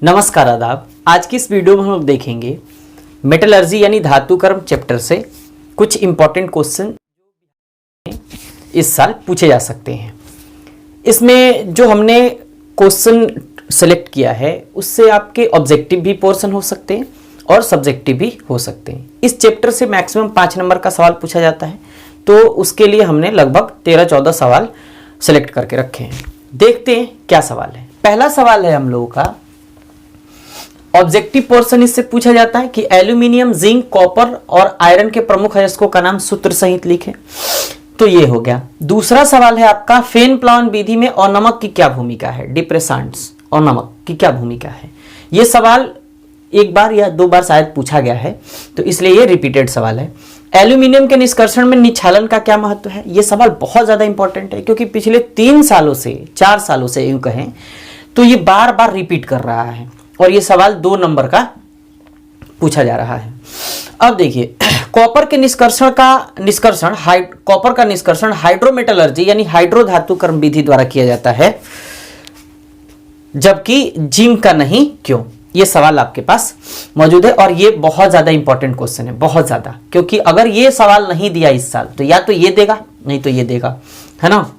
नमस्कार आदाब। आज की इस वीडियो में हम लोग देखेंगे मेटलर्जी यानी धातु कर्म चैप्टर से कुछ इंपॉर्टेंट क्वेश्चन इस साल पूछे जा सकते हैं। इसमें जो हमने क्वेश्चन सेलेक्ट किया है उससे आपके ऑब्जेक्टिव भी पोर्शन हो सकते हैं और सब्जेक्टिव भी हो सकते हैं। इस चैप्टर से मैक्सिमम 5 नंबर का सवाल पूछा जाता है, तो उसके लिए हमने लगभग 13-14 सवाल सेलेक्ट करके रखे हैं। देखते हैं क्या सवाल है। पहला सवाल है हम लोगों का ऑब्जेक्टिव पोर्शन। इससे पूछा जाता है कि एल्यूमिनियम, जिंक, कॉपर और आयरन के प्रमुख अयस्कों का नाम सूत्र सहित लिखें। तो ये हो गया। दूसरा सवाल है आपका फेन प्लान विधि में अवनमक की क्या भूमिका है। डिप्रेसेंट्स अवनमक की क्या भूमिका है। ये सवाल एक बार या 2 बार शायद पूछा गया है, तो इसलिए ये रिपीटेड सवाल है। एल्यूमिनियम के निष्कर्षण में निच्छालन का क्या महत्व है। ये सवाल बहुत ज्यादा इंपॉर्टेंट है, क्योंकि पिछले 3 सालों से 4 सालों से यूं कहें तो ये बार बार रिपीट कर रहा है और ये सवाल 2 नंबर का पूछा जा रहा है। अब देखिए, कॉपर के कॉपर का निष्कर्षण हाइड्रोमेटलर्जी यानी हाइड्रो धातु कर्म विधि द्वारा किया जाता है, जबकि जिंक का नहीं, क्यों। ये सवाल आपके पास मौजूद है और ये बहुत ज्यादा इंपॉर्टेंट क्वेश्चन है, बहुत ज्यादा, क्योंकि अगर ये सवाल नहीं दिया इस साल तो या तो ये देगा नहीं तो ये देगा, है ना।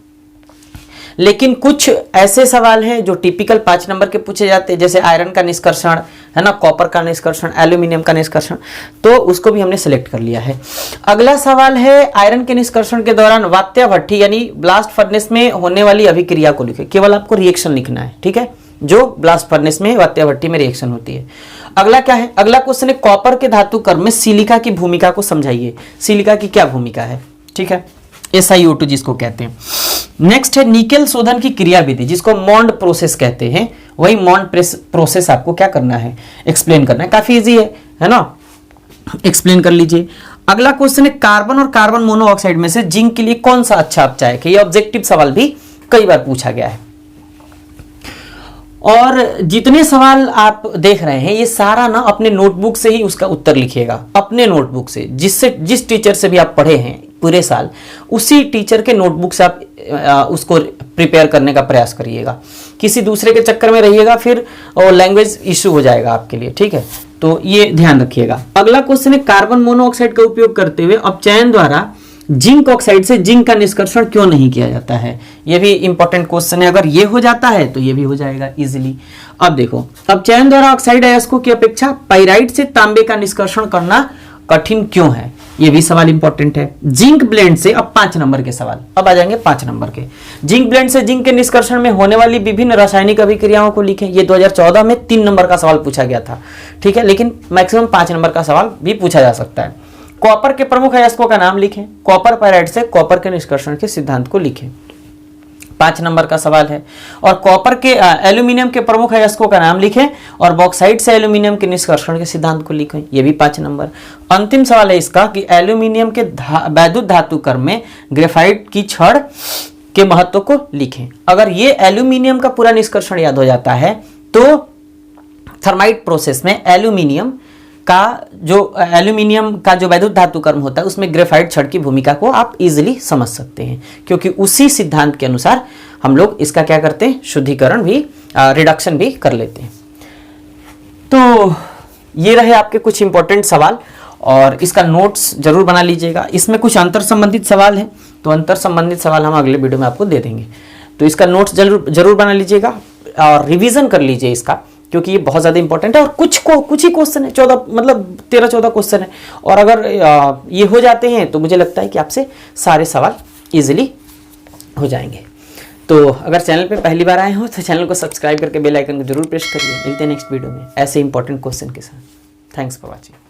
लेकिन कुछ ऐसे सवाल हैं जो टिपिकल 5 नंबर के पूछे जाते हैं, जैसे आयरन का निष्कर्षण, है ना, कॉपर का निष्कर्षण, एल्यूमिनियम का निष्कर्षण, तो उसको भी हमने सेलेक्ट कर लिया है। अगला सवाल है आयरन के निष्कर्षण के दौरान वात्या भट्ठी यानी ब्लास्ट फर्नेस में होने वाली अभिक्रिया को लिखे। केवल आपको रिएक्शन लिखना है, ठीक है, जो ब्लास्ट फर्नेस में वात्या भट्ठी में रिएक्शन होती है। अगला क्या है, अगला क्वेश्चन है कॉपर के धातु कर्म में सिलिका की भूमिका को समझाइए। सिलिका की क्या भूमिका है, ठीक है, SiO2 जिसको कहते हैं। नेक्स्ट है निकेल शोधन की क्रिया विधि, जिसको मॉन्ड प्रोसेस कहते हैं। वही मॉन्ड प्रोसेस आपको क्या करना है, एक्सप्लेन करना है। काफी इजी है ना, एक्सप्लेन कर लीजिए। अगला क्वेश्चन है कार्बन और कार्बन मोनोऑक्साइड में से जिंक के लिए कौन सा अच्छा अपचायक है। ये ऑब्जेक्टिव सवाल भी कई बार पूछा गया है। और जितने सवाल आप देख रहे हैं ये सारा ना अपने नोटबुक से ही उसका उत्तर लिखिएगा, अपने नोटबुक से, जिस टीचर से भी आप पढ़े हैं पूरे साल, उसी टीचर के नोटबुक से आप उसको प्रिपेयर करने का प्रयास करिएगा। किसी दूसरे के चक्कर में रहिएगा फिर लैंग्वेज इश्यू हो जाएगा आपके लिए, ठीक है, तो ये ध्यान रखिएगा। अगला क्वेश्चन है कार्बन मोनोऑक्साइड का उपयोग करते हुए अपचयन द्वारा जिंक ऑक्साइड से जिंक का निष्कर्षण क्यों नहीं किया जाता है। यह भी इंपॉर्टेंट क्वेश्चन है। अगर ये हो जाता है तो ये भी हो जाएगा इजीली। अब देखो, अपचयन द्वारा ऑक्साइड अयस्कों की अपेक्षा पाइराइट से तांबे का निष्कर्षण करना कठिन क्यों है। ये भी सवाल इंपॉर्टेंट है। जिंक ब्लेंड से, अब 5 नंबर के सवाल, अब आ जाएंगे 5 नंबर के। जिंक ब्लेंड से जिंक के निष्कर्षण में होने वाली विभिन्न रासायनिक अभिक्रियाओं को लिखें। ये 2014 में 3 नंबर का सवाल पूछा गया था, ठीक है, लेकिन मैक्सिमम 5 नंबर का सवाल भी पूछा जा सकता है। कॉपर के प्रमुख अयस्कों का नाम लिखें। कॉपर पाइराइट से कॉपर के निष्कर्षण के सिद्धांत को लिखें। 5 नंबर का सवाल है। और कॉपर के एल्यूमिनियम के प्रमुख अयस्कों का नाम लिखें और बॉक्साइट से एल्यूमिनियम के निष्कर्षण के सिद्धांत को लिखें। यह भी 5 नंबर। अंतिम सवाल है इसका कि एल्यूमिनियम के वैद्युत धातु कर्म में ग्रेफाइट की छड़ के महत्व को लिखें। अगर ये एल्यूमिनियम का पूरा निष्कर्षण याद हो जाता है तो थर्माइट प्रोसेस में एल्यूमिनियम का जो वैद्युत धातु कर्म होता है उसमें ग्रेफाइट छड़ की भूमिका को आप इजीली समझ सकते हैं, क्योंकि उसी सिद्धांत के अनुसार हम लोग इसका क्या करते हैं, शुद्धिकरण भी, रिडक्शन भी कर लेते हैं। तो ये रहे आपके कुछ इंपॉर्टेंट सवाल और इसका नोट्स जरूर बना लीजिएगा। इसमें कुछ अंतर संबंधित सवाल हैं, तो अंतर संबंधित सवाल हम अगले वीडियो में आपको दे देंगे, तो इसका नोट्स जरूर बना लीजिएगा और रिवीजन कर लीजिए इसका, क्योंकि ये बहुत ज़्यादा इंपॉर्टेंट है। और कुछ ही क्वेश्चन है, 13-14 क्वेश्चन है, और अगर ये हो जाते हैं तो मुझे लगता है कि आपसे सारे सवाल इजीली हो जाएंगे। तो अगर चैनल पे पहली बार आए हो तो चैनल को सब्सक्राइब करके बेल आइकन को जरूर प्रेस करिए। मिलते हैं नेक्स्ट वीडियो में ऐसे इंपॉर्टेंट क्वेश्चन के साथ। Thanks for watching.